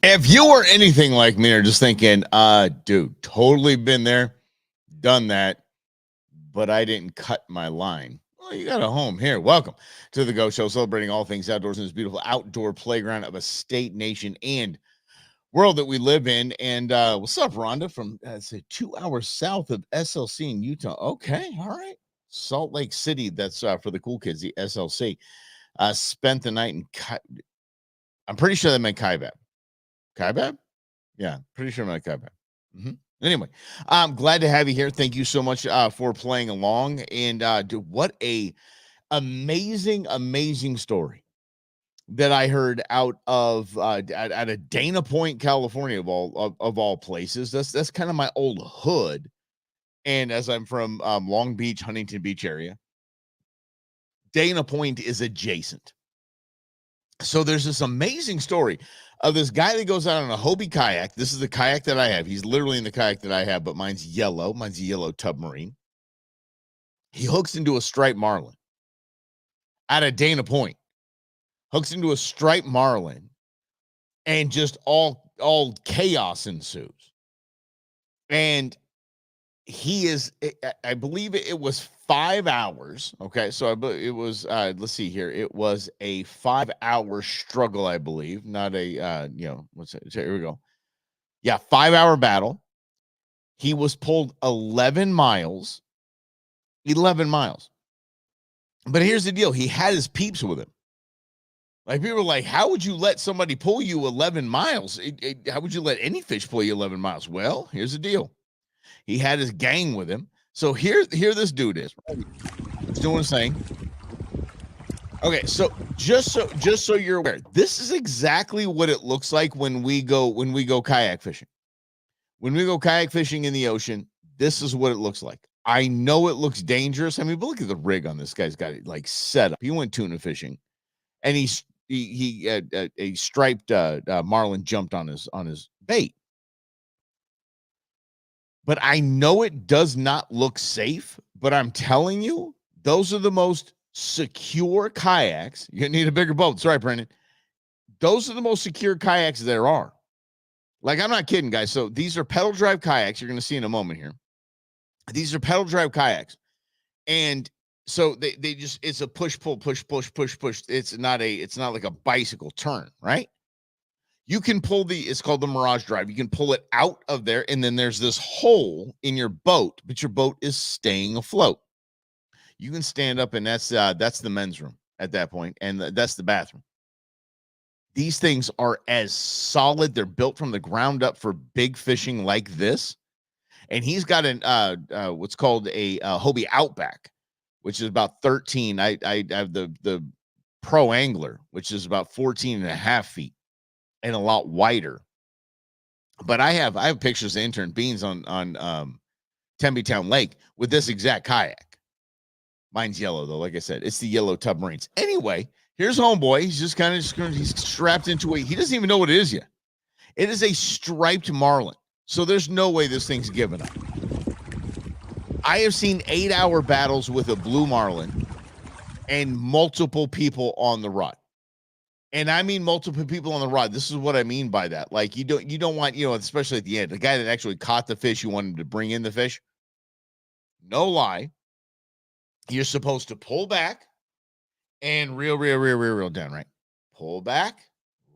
If you were anything like me or just thinking, dude, totally been there, done that, but I didn't cut my line. Well, you got a home here. Welcome to the Go Show, celebrating all things outdoors in this beautiful outdoor playground of a state, nation, and world that we live in. And what's up, Rhonda, from say 2 hours south of SLC in Utah? Okay, all right. Salt Lake City, that's for the cool kids, the SLC. Spent the night in, I'm pretty sure that meant Kaibab. Kaibab? Yeah, pretty sure my Kaibab. Anyway, I'm glad to have you here. Thank you so much for playing along. And dude, what a amazing story that I heard out of at a Dana Point, California, of all places. That's kind of my old hood. And as I'm from Long Beach, Huntington Beach area, Dana Point is adjacent. So there's this amazing story of this guy that goes out on a Hobie kayak. This is the kayak that I have. He's literally in the kayak that I have, but mine's yellow. Mine's a yellow Tubmarine. He hooks into a striped marlin at a Dana Point. Hooks into a striped marlin, and just all chaos ensues. And he is, I believe it was 5 hours. Okay, so it was let's see here, it was a 5-hour struggle, I believe, not a what's it, here we go. Yeah, 5-hour battle. He was pulled 11 miles. But here's the deal, he had his peeps with him. Like, people were like, how would you let somebody pull you 11 miles? How would you let any fish pull you 11 miles? Well, here's the deal. He had his gang with him. So here this dude is. He's doing his thing. Okay, so just so you're aware, this is exactly what it looks like when we go kayak fishing. When we go kayak fishing in the ocean, this is what it looks like. I know it looks dangerous. I mean, but look at the rig on this guy's got it like set up. He went tuna fishing, and he a striped marlin jumped on his bait. But I know it does not look safe, but I'm telling you, those are the most secure kayaks. You're gonna need a bigger boat. That's right, Brendan. Those are the most secure kayaks there are. Like, I'm not kidding, guys. So these are pedal drive kayaks. You're gonna see in a moment here. These are pedal drive kayaks. And so they just, it's a push, pull, push, push, push, push. It's not like a bicycle turn, right? You can pull it's called the Mirage Drive. You can pull it out of there, and then there's this hole in your boat, but your boat is staying afloat. You can stand up, and that's the men's room at that point, and that's the bathroom. These things are as solid. They're built from the ground up for big fishing like this. And he's got an what's called a Hobie Outback, which is about 13. I have the Pro Angler, which is about 14 and a half feet. And a lot wider. But I have pictures of intern Beans on Tembytown Lake with this exact kayak. Mine's yellow, though. Like I said, it's the yellow Tubmarines. Anyway, here's homeboy. He's just kind of he's strapped into he doesn't even know what it is yet. It is a striped marlin. So there's no way this thing's giving up. I have seen 8-hour battles with a blue marlin and multiple people on the rod. And I mean multiple people on the rod. This is what I mean by that. Like, you don't want, especially at the end, the guy that actually caught the fish, you want him to bring in the fish. No lie. You're supposed to pull back and reel down, right? Pull back,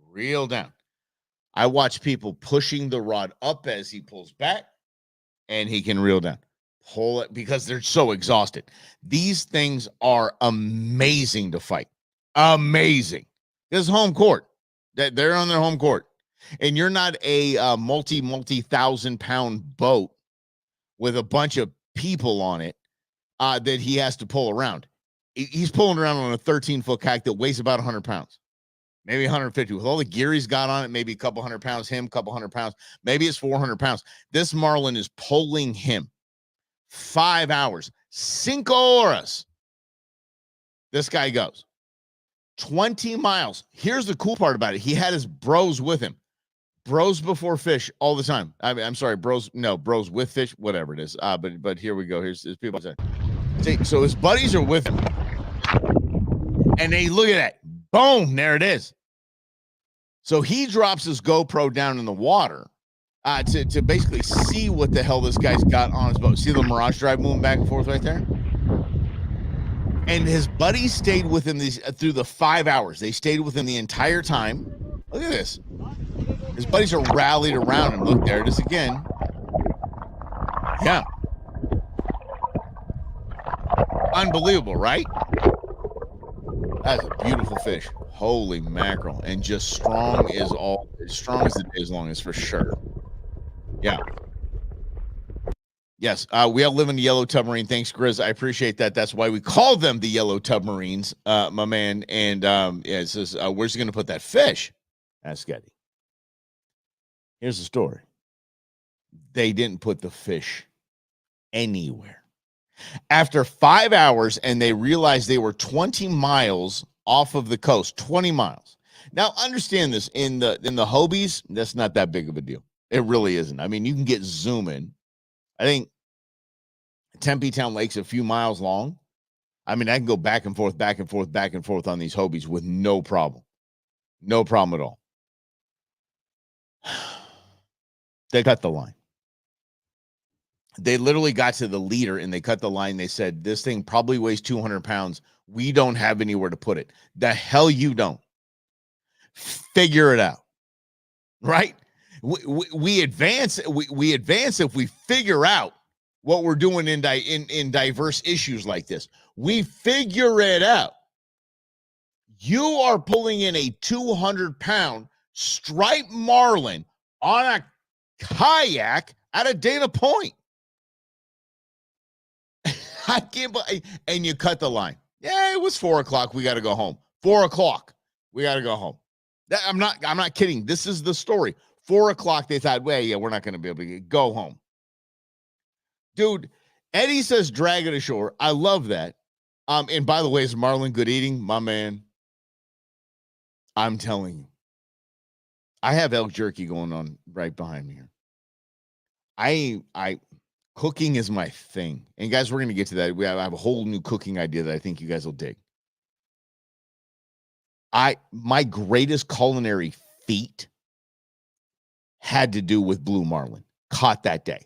reel down. I watch people pushing the rod up as he pulls back, and he can reel down. Pull it, because they're so exhausted. These things are amazing to fight. Amazing. This is home court. They're on their home court. And you're not a multi-thousand-pound boat with a bunch of people on it that he has to pull around. He's pulling around on a 13-foot kayak that weighs about 100 pounds, maybe 150. With all the gear he's got on it, maybe a couple 100 pounds, him, couple 100 pounds. Maybe it's 400 pounds. This marlin is pulling him 5 hours. 5 horas. This guy goes. 20 miles. Here's the cool part about it. He had his bros with him. Bros before fish all the time. I'm sorry, bros. No, bros with fish, whatever it is. But here we go. Here's people. See, so his buddies are with him. And they look at that. Boom. There it is. So he drops his GoPro down in the water to basically see what the hell this guy's got on his boat. See the Mirage Drive moving back and forth right there? And his buddy stayed with him through the 5 hours. They stayed with him the entire time. Look at this. His buddies are rallied around him. Look, there it is again. Yeah. Unbelievable, right? That's a beautiful fish. Holy mackerel. And just strong as the day is long, is for sure. Yeah. Yes, we all live in the yellow submarine. Thanks, Grizz. I appreciate that. That's why we call them the yellow submarines, my man. And yeah, it says, where's he going to put that fish? Ask Eddie. Here's the story. They didn't put the fish anywhere. After 5 hours, and they realized they were 20 miles off of the coast, 20 miles. Now, understand this, in the Hobies, that's not that big of a deal. It really isn't. I mean, you can get zoom in. I think Tempe Town Lake's a few miles long. I mean, I can go back and forth, back and forth, back and forth on these Hobies with no problem. No problem at all. They cut the line. They literally got to the leader and they cut the line. They said, this thing probably weighs 200 pounds. We don't have anywhere to put it. The hell you don't. Figure it out. Right? We advance. We advance if we figure out what we're doing in diverse issues like this. We figure it out. You are pulling in a 200-pound striped marlin on a kayak at a Dana Point. I can't believe, and you cut the line. Yeah, it was 4 o'clock. We got to go home. 4 o'clock. We got to go home. I'm not kidding. This is the story. 4 o'clock. They thought, well, yeah, we're not going to be able to go home. Dude, Eddie says drag it ashore. I love that. And by the way, is marlin good eating? My man, I'm telling you. I have elk jerky going on right behind me here. Cooking is my thing. And guys, we're going to get to that. I have a whole new cooking idea that I think you guys will dig. My greatest culinary feat had to do with blue marlin, caught that day.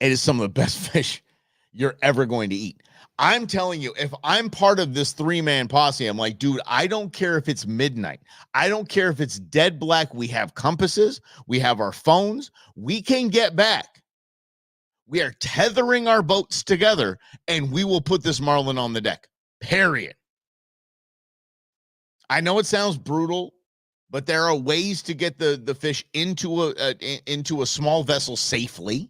It is some of the best fish you're ever going to eat. I'm telling you, if I'm part of this 3-man posse, I'm like, dude, I don't care if it's midnight. I don't care if it's dead black. We have compasses. We have our phones. We can get back. We are tethering our boats together, and we will put this marlin on the deck, period. I know it sounds brutal, but there are ways to get the fish into a small vessel safely.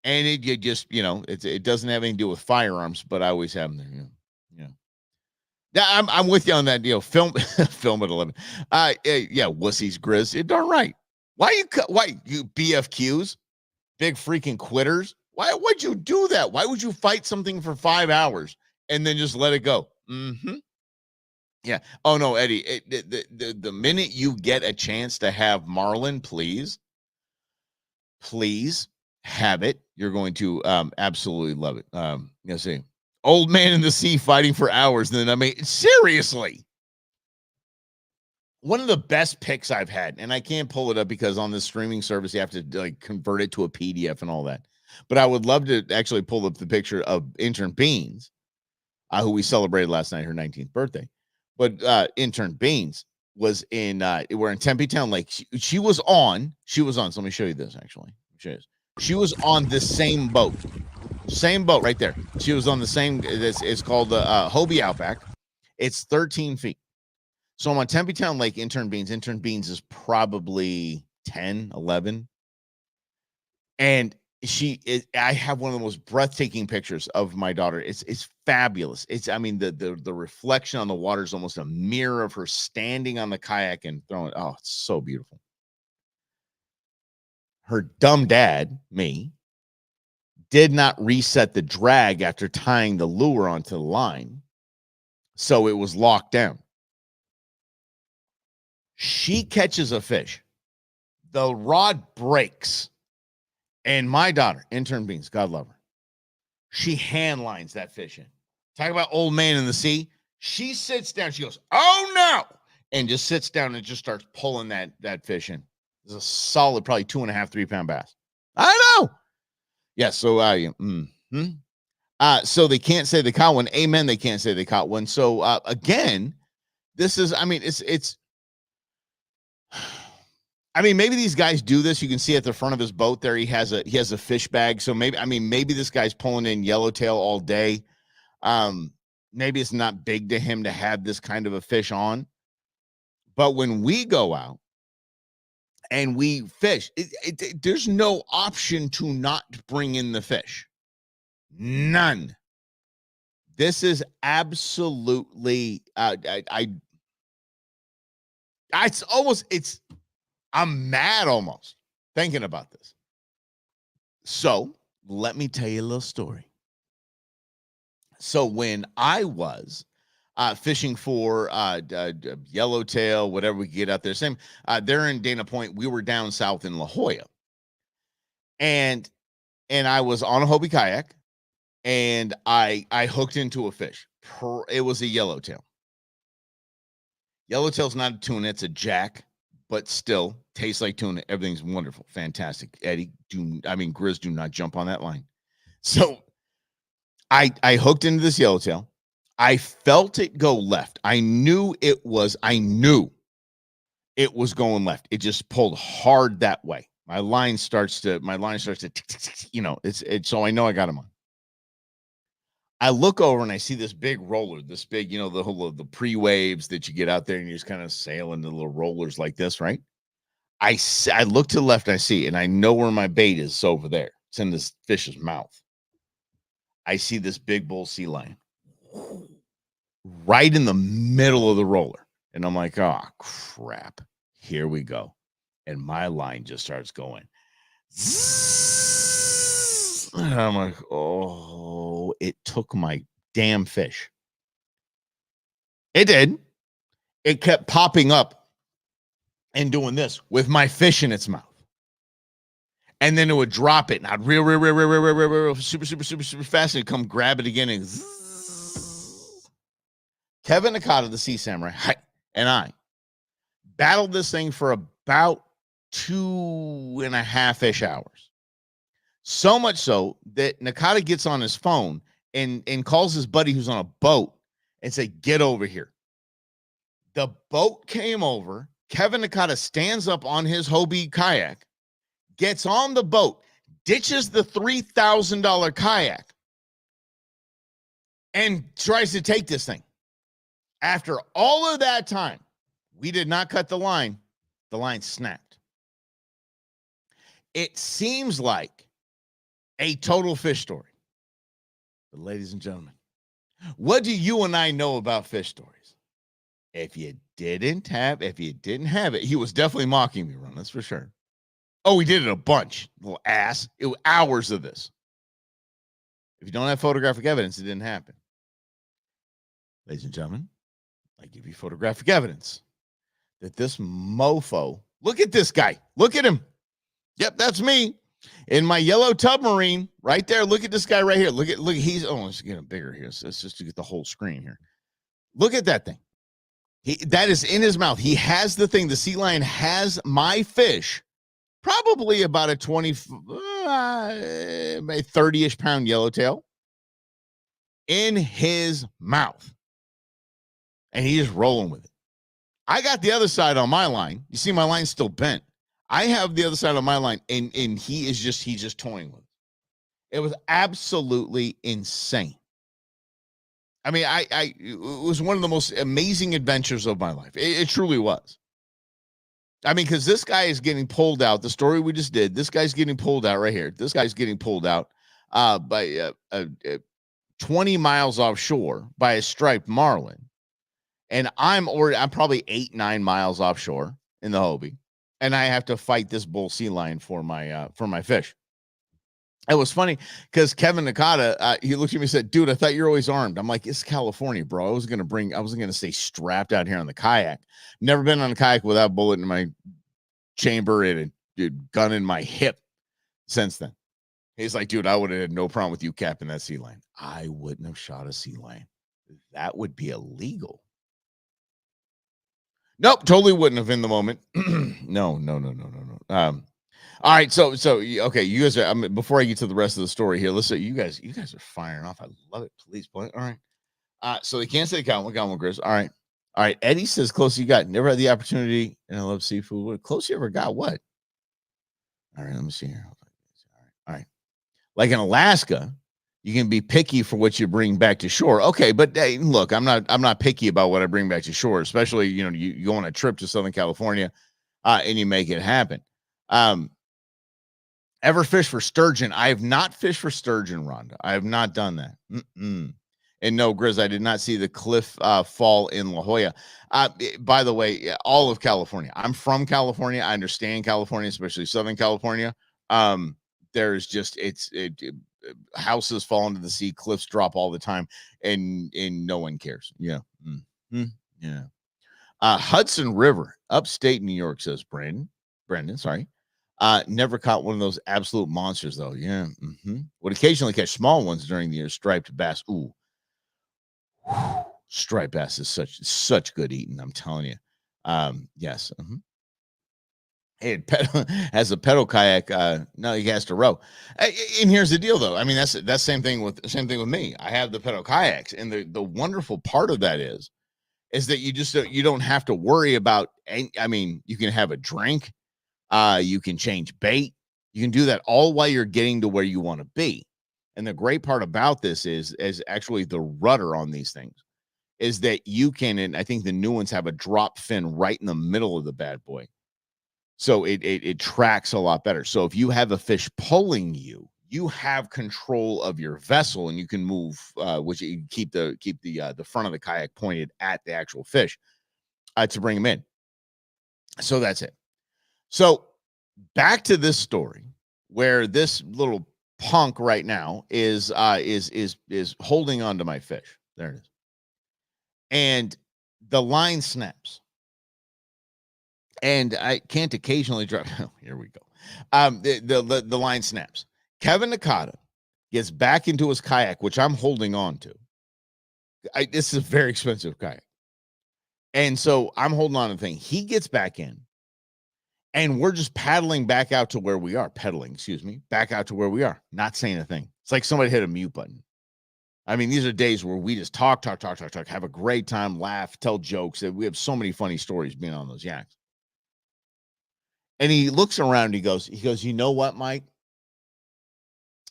And it just, it doesn't have anything to do with firearms, but I always have them there. Yeah. Yeah, I'm with you on that. Film at 11. Yeah, wussies, Grizz. You're darn right. Why you BFQs? Big freaking quitters. Why'd you do that? Why would you fight something for 5 hours and then just let it go? Mm-hmm. Yeah. Oh no, Eddie. The minute you get a chance to have marlin, please have it. You're going to absolutely love it. See, old man in the sea fighting for hours. And then seriously. One of the best picks I've had, and I can't pull it up because on this streaming service, you have to convert it to a PDF and all that. But I would love to actually pull up the picture of intern Beans, who we celebrated last night, her 19th birthday. But intern Beans was we're in Tempe Town Lake. She was on. So let me show you this actually. She was on the same boat right there. She was on the same. It's called the Hobie Outback. It's 13 feet. So I'm on Tempe Town Lake, intern Beans. Intern Beans is probably 10, 11. And I have one of the most breathtaking pictures of my daughter. It's fabulous. The reflection on the water is almost a mirror of her standing on the kayak and throwing. Oh, it's so beautiful. Her dumb dad, me, did not reset the drag after tying the lure onto the line. So it was locked down. She catches a fish. The rod breaks. And my daughter, intern Beans, God love her, she hand lines that fish in. Talk about old man in the sea. She sits down. She goes, oh, no. and just sits down and just starts pulling that fish in. It's a solid, probably 2.5, 3 pound bass. I know. Yeah. So so they can't say they caught one. Amen. They can't say they caught one. So again, this is, I mean, it's I mean, maybe these guys do this. You can see at the front of his boat there, he has a fish bag. So maybe this guy's pulling in yellowtail all day. Maybe it's not big to him to have this kind of a fish on. But when we go out and we fish, there's no option to not bring in the fish. None. This is absolutely I'm mad almost thinking about this. So let me tell you a little story. So when I was fishing for yellowtail, whatever we get out there, same they're in Dana Point. We were down south in La Jolla, and I was on a Hobie kayak, and I hooked into a fish. It was a yellowtail. Yellowtail's not a tuna; it's a jack. But still tastes like tuna. Everything's wonderful. Fantastic. Eddie, Grizz, do not jump on that line. So I hooked into this yellowtail. I felt it go left. I knew it was going left. It just pulled hard that way. My line starts to, so I know I got him on. I look over and I see this big roller, this big, the pre-waves that you get out there and you just kind of sail into little rollers like this, right? I look to the left and I see, and I know where my bait is. It's over there. It's in this fish's mouth. I see this big bull sea lion right in the middle of the roller. And I'm like, oh, crap. Here we go. And my line just starts going. And I'm like, oh, it took my damn fish. It did. It kept popping up and doing this with my fish in its mouth. And then it would drop it, and I'd reel super fast, and it'd come grab it again. And Kevin Nakata, the Sea Samurai, and I battled this thing for about 2.5-ish hours. So much so that Nakata gets on his phone and calls his buddy who's on a boat and say, get over here. The boat came over. Kevin Nakata stands up on his Hobie kayak, gets on the boat, ditches the $3,000 kayak, and tries to take this thing. After all of that time, we did not cut the line. The line snapped. It seems like a total fish story. But ladies and gentlemen, what do you and I know about fish stories? If you didn't have it, he was definitely mocking me, Ron, that's for sure. Oh, we did it a bunch, little ass. It was hours of this. If you don't have photographic evidence, it didn't happen. Ladies and gentlemen, I give you photographic evidence that this mofo, look at this guy. Look at him. Yep, that's me. In my yellow submarine, right there. Look at this guy right here. Look, let's get him bigger here. So it's just to get the whole screen here. Look at that thing. That is in his mouth. He has the thing. The sea lion has my fish, probably about a 30-ish pound yellowtail, in his mouth. And he's just rolling with it. I got the other side on my line. You see, my line's still bent. I have the other side on my line, and he's just toying with it. It was absolutely insane. I mean, it was one of the most amazing adventures of my life. It truly was. I mean, because this guy is getting pulled out. The story we just did, this guy's getting pulled out right here. This guy's getting pulled out by 20 miles offshore by a striped marlin. And I'm probably 8-9 miles offshore in the Hobie. And I have to fight this bull sea lion for my fish. It was funny because Kevin Nakata, he looked at me and said, dude, I thought you're always armed. I'm like, it's California, bro. I wasn't going to stay strapped out here on the kayak. Never been on a kayak without a bullet in my chamber and a gun in my hip since then. He's like, dude, I would have had no problem with you capping that sea lion. I wouldn't have shot a sea lion. That would be illegal. Nope, totally wouldn't have in the moment. No, no, no, no, no, no. All right, okay, you guys are. I mean, before I get to the rest of the story here, let's say you guys are firing off. I love it. Please play. All right. So they can't say count. Got one, Chris. All right. Eddie says, "Close you got. Never had the opportunity, and I love seafood. What close you ever got? What? All right, let me see here. All right. Like in Alaska, you can be picky for what you bring back to shore. Okay, but hey, look, I'm not picky about what I bring back to shore, especially you go on a trip to Southern California, and you make it happen. Um, Ever fish for sturgeon? I have not fished for sturgeon, Rhonda. I have not done that. Mm-mm. And no, Grizz, I did not see the cliff fall in La Jolla. By the way, yeah, all of California. I'm from California. I understand California, especially Southern California. Um, there's just houses fall into the sea, cliffs drop all the time, and no one cares. Yeah, yeah. Hudson River, upstate New York, says Brandon, sorry. Never caught one of those absolute monsters, though. Yeah. Would occasionally catch small ones during the year. Striped bass. Ooh. Striped bass is such good eating, I'm telling you. Yes. Hey, has a pedal kayak. No, he has to row. And here's the deal, though. I mean, that's same thing with me. I have the pedal kayaks, and the wonderful part of that is that you don't have to worry about. I mean, you can have a drink. You can change bait. You can do that all while you're getting to where you want to be. And the great part about this is actually the rudder on these things is that you can, and I think the new ones have a drop fin right in the middle of the bad boy. So it tracks a lot better. So if you have a fish pulling you, you have control of your vessel and you can move, which you keep the front of the kayak pointed at the actual fish to bring them in. So that's it. So back to this story where this little punk right now is holding on to my fish. There it is. And the line snaps. And I can't occasionally drop. Oh, here we go. The line snaps. Kevin Nakata gets back into his kayak, which I'm holding on to. This is a very expensive kayak. And so I'm holding on to the thing. He gets back in. And we're just paddling back out to where we are. Back out to where we are. Not saying a thing. It's like somebody hit a mute button. I mean, these are days where we just talk, have a great time, laugh, tell jokes. We have so many funny stories being on those yaks. And he looks around, he goes, you know what, Mike?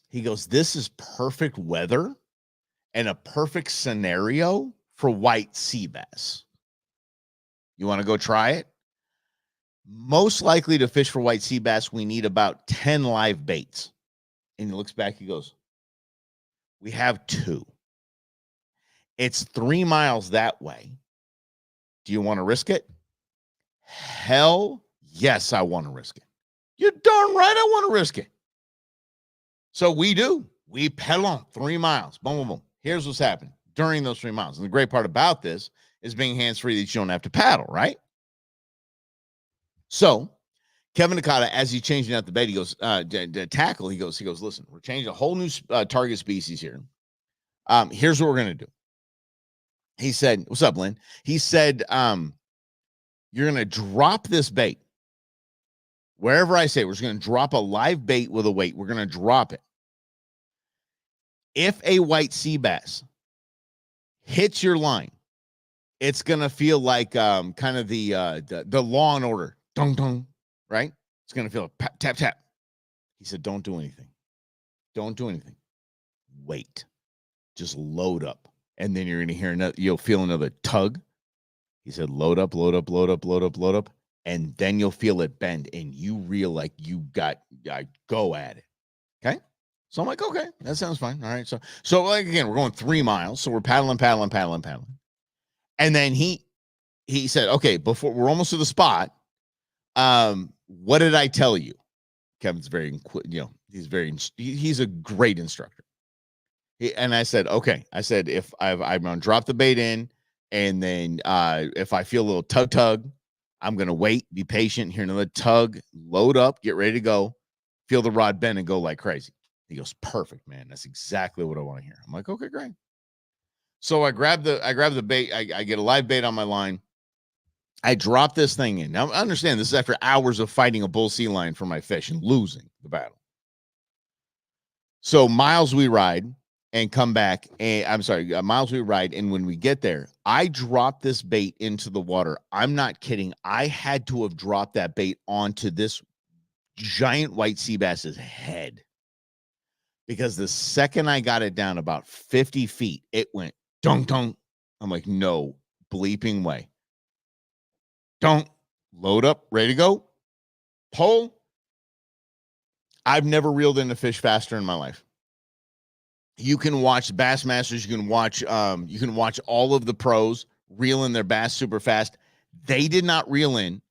He goes, this is perfect weather and a perfect scenario for white sea bass. You want to go try it? Most likely to fish for white sea bass, we need about 10 live baits. And he looks back, he goes, we have 2. It's 3 miles that way. Do you want to risk it? Hell yes, I want to risk it. You're darn right I want to risk it. So we do. We pedal on 3 miles. Boom, boom, boom. Here's what's happening during those 3 miles. And the great part about this is being hands-free that you don't have to paddle, right? So Kevin Nakata, as he's changing out the bait, he goes, tackle, he goes, listen, we're changing a whole new target species here. Here's what we're going to do. He said, what's up, Lynn? He said, you're going to drop this bait. Wherever I say, we're just going to drop a live bait with a weight. We're going to drop it. If a white sea bass hits your line, it's going to feel like kind of the Law and Order. Dong, dong, right? It's going to feel a tap, tap. He said, don't do anything. Don't do anything. Wait. Just load up. And then you're going to hear another, you'll feel another tug. He said, load up, load up, load up, load up, load up. And then you'll feel it bend and you reel like you got, go at it. Okay. So I'm like, okay, that sounds fine. All right. So like, again, we're going 3 miles. So we're paddling. And then he said, okay, before we're almost to the spot. What did I tell you? Kevin's very, he's a great instructor. And I said, okay. I said, if I'm going to drop the bait in and then if I feel a little tug, I'm going to wait, be patient, hear another tug, load up, get ready to go, feel the rod bend and go like crazy. He goes, perfect, man. That's exactly what I want to hear. I'm like, okay, great. So I grab the bait. I get a live bait on my line. I dropped this thing in. Now, understand this is after hours of fighting a bull sea lion for my fish and losing the battle. So miles we ride and come back. And I'm sorry, miles we ride. And when we get there, I dropped this bait into the water. I'm not kidding. I had to have dropped that bait onto this giant white sea bass's head, because the second I got it down about 50 feet, it went dunk, dunk. I'm like, no bleeping way. Don't load up, ready to go. Pull. I've never reeled in a fish faster in my life. You can watch Bassmasters, you can watch all of the pros reel in their bass super fast. They did not reel in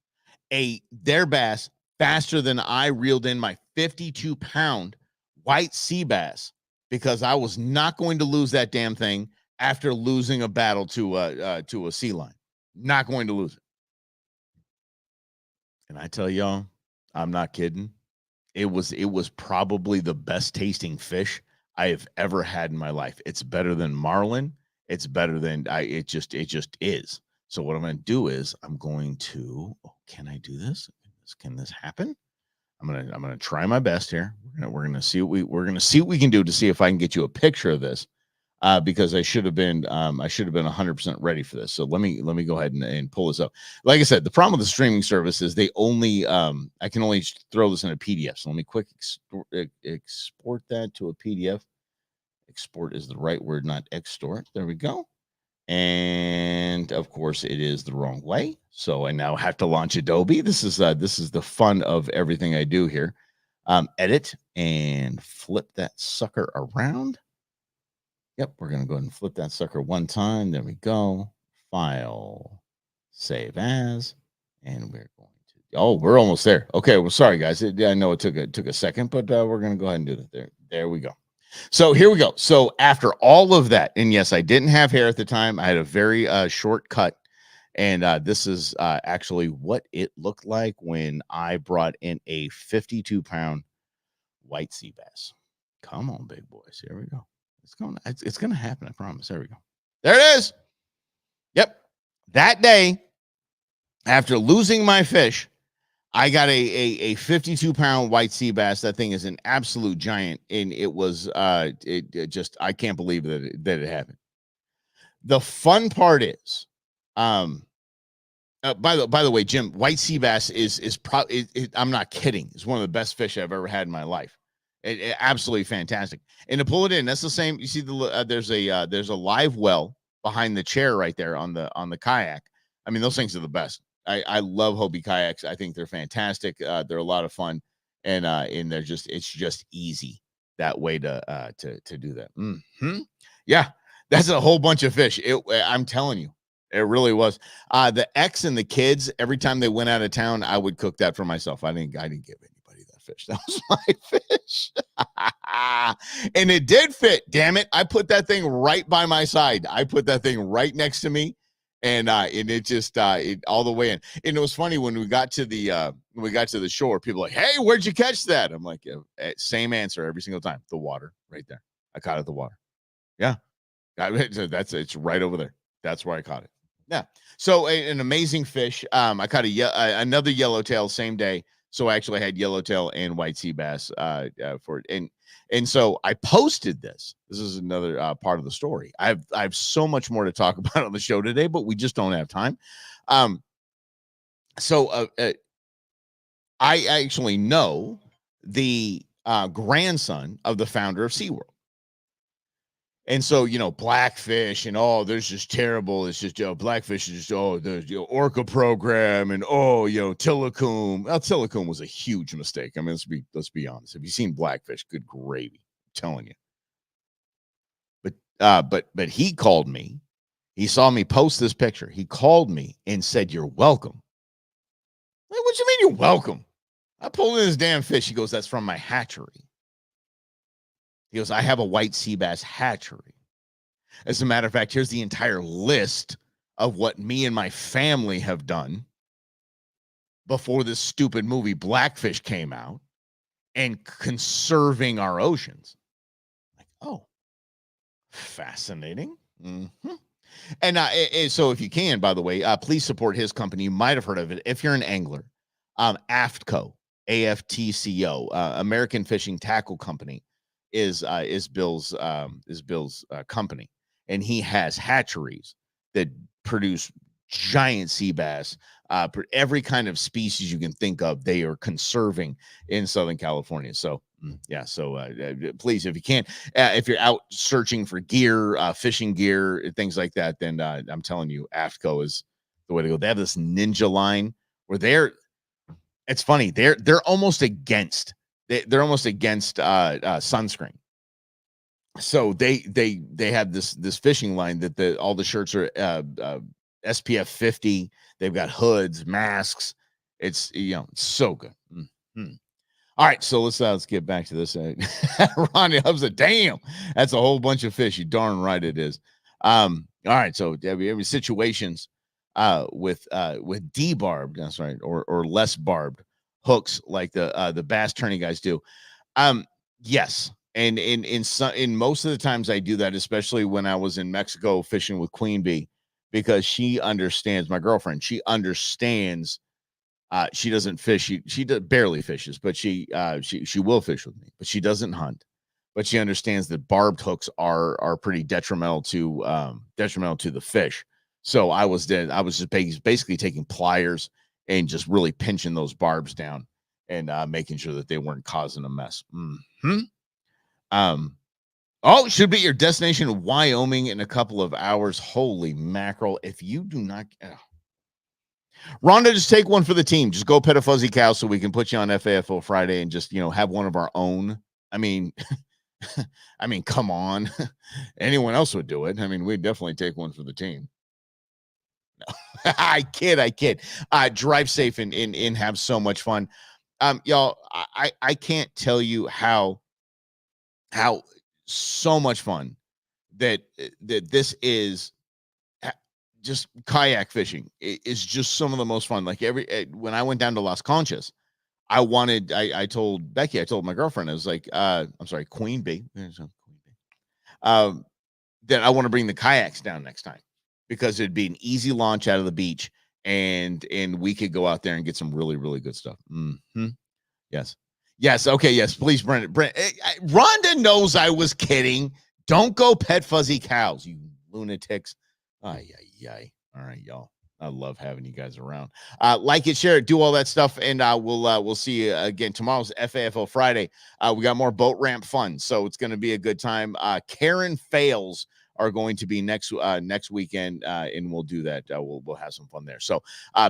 their bass faster than I reeled in my 52-pound white sea bass, because I was not going to lose that damn thing after losing a battle to a sea lion. Not going to lose it. And I tell y'all, I'm not kidding. It was probably the best tasting fish I have ever had in my life. It's better than marlin. It's better than it just is. So what I'm going to do is I'm going to, can I do this? Can this happen? I'm going to try my best here. We're going to see what we can do to see if I can get you a picture of this. Because I should have been 100% ready for this. So let me go ahead and pull this up. Like I said, the problem with the streaming service is they only I can only throw this in a PDF. So let me quick export that to a PDF. Export is the right word, not extort. There we go. And of course, it is the wrong way. So I now have to launch Adobe. This is the fun of everything I do here. Edit and flip that sucker around. Yep, we're going to go ahead and flip that sucker one time. There we go. File, save as, and we're going to. Oh, we're almost there. Okay, well, sorry guys. I know it took a second, but we're going to go ahead and do that. There we go. So here we go. So after all of that, and yes, I didn't have hair at the time. I had a very short cut, and this is actually what it looked like when I brought in a 52-pound white sea bass. Come on, big boys. Here we go. It's going to happen. I promise. There we go. There it is. Yep. That day, after losing my fish, I got a 52-pound white sea bass. That thing is an absolute giant. And it was, it just, I can't believe that it happened. The fun part is, by the way, Jim, white sea bass is probably, I'm not kidding. It's one of the best fish I've ever had in my life. It absolutely fantastic. And to pull it in, that's the same. You see there's a live well behind the chair right there on the kayak. I mean, those things are the best. I love Hobie kayaks. I think they're fantastic. They're a lot of fun, and it's just easy that way to do that. Mm-hmm. Yeah, that's a whole bunch of fish. I'm telling you, it really was. The ex and the kids, every time they went out of town, I would cook that for myself. I didn't give anybody that fish. That was my fish. And it did fit. Damn it. I put that thing right by my side. I put that thing right next to me. And it just it all the way in. And it was funny when we got to the shore, people were like, hey, where'd you catch that? I'm like, same answer every single time. The water right there. I caught it at the water. Yeah. It's right over there. That's where I caught it. Yeah. So an amazing fish. I caught another yellowtail same day. So I actually had yellowtail and white sea bass for it. And so I posted this. This is another part of the story. I have so much more to talk about on the show today, but we just don't have time. So I actually know the grandson of the founder of SeaWorld. And so, Blackfish and there's just terrible. It's just, Blackfish is just, the Orca program and, Tilikum. Well, Tilikum was a huge mistake. I mean, let's be honest. Have you seen Blackfish? Good gravy. I'm telling you. But he called me. He saw me post this picture. He called me and said, you're welcome. Like, what you mean you're welcome? I pulled in this damn fish. He goes, that's from my hatchery. He goes, I have a white sea bass hatchery. As a matter of fact, here's the entire list of what me and my family have done before this stupid movie Blackfish came out and conserving our oceans. Like, oh, fascinating. Mm-hmm. And so if you can, by the way, please support his company. You might have heard of it if you're an angler. AFTCO, AFTCO, American Fishing Tackle Company is Bill's company, and he has hatcheries that produce giant sea bass, every kind of species you can think of. They are conserving in Southern California. So yeah, so please, if you can, if you're out searching for gear, fishing gear, things like that, then I'm telling you, AFTCO is the way to go. They have this ninja line where it's funny, they're almost against they're almost against sunscreen. So they have this fishing line that all the shirts are SPF 50. They've got hoods, masks. It's so good. Mm-hmm. All right, so let's get back to this. Ronnie Hub said, "Damn, that's a whole bunch of fish." You darn right it is. All right, so every situations with debarbed, that's right, or less barbed hooks like the bass tourney guys do. Yes, and in most of the times I do that, especially when I was in Mexico fishing with Queen Bee, because she understands, my girlfriend. She understands. She doesn't fish. She barely fishes, but she will fish with me. But she doesn't hunt. But she understands that barbed hooks are pretty detrimental to the fish. So I was just basically taking pliers and just really pinching those barbs down and making sure that they weren't causing a mess. Mm-hmm. Oh, should be your destination, Wyoming, in a couple of hours. Holy mackerel! If you do not. Rhonda, just take one for the team. Just go pet a fuzzy cow so we can put you on FAFO Friday and just, have one of our own. I mean, come on. Anyone else would do it. I mean, we'd definitely take one for the team. No. I kid. Drive safe and have so much fun. Y'all, I can't tell you how so much fun that this is. Just kayak fishing is just some of the most fun. Like when I went down to Las Conchas, I told Becky, I told my girlfriend, I was like, I'm sorry, Queen Bee, that I want to bring the kayaks down next time because it'd be an easy launch out of the beach and we could go out there and get some really, really good stuff. Mm-hmm. Yes. Okay. Yes. Please, Brent. Rhonda knows I was kidding. Don't go pet fuzzy cows, you lunatics. Ay. All right, y'all. I love having you guys around. Like it, share it, do all that stuff, and we'll see you again. Tomorrow's FAFO Friday. We got more boat ramp fun, so it's going to be a good time. Karen fails are going to be next weekend, and we'll do that. We'll have some fun there. So,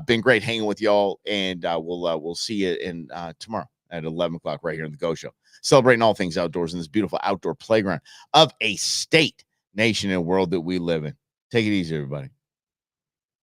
been great hanging with y'all, and we'll see you in tomorrow at 11 o'clock right here in the Go Show, celebrating all things outdoors in this beautiful outdoor playground of a state, nation, and world that we live in. Take it easy, everybody.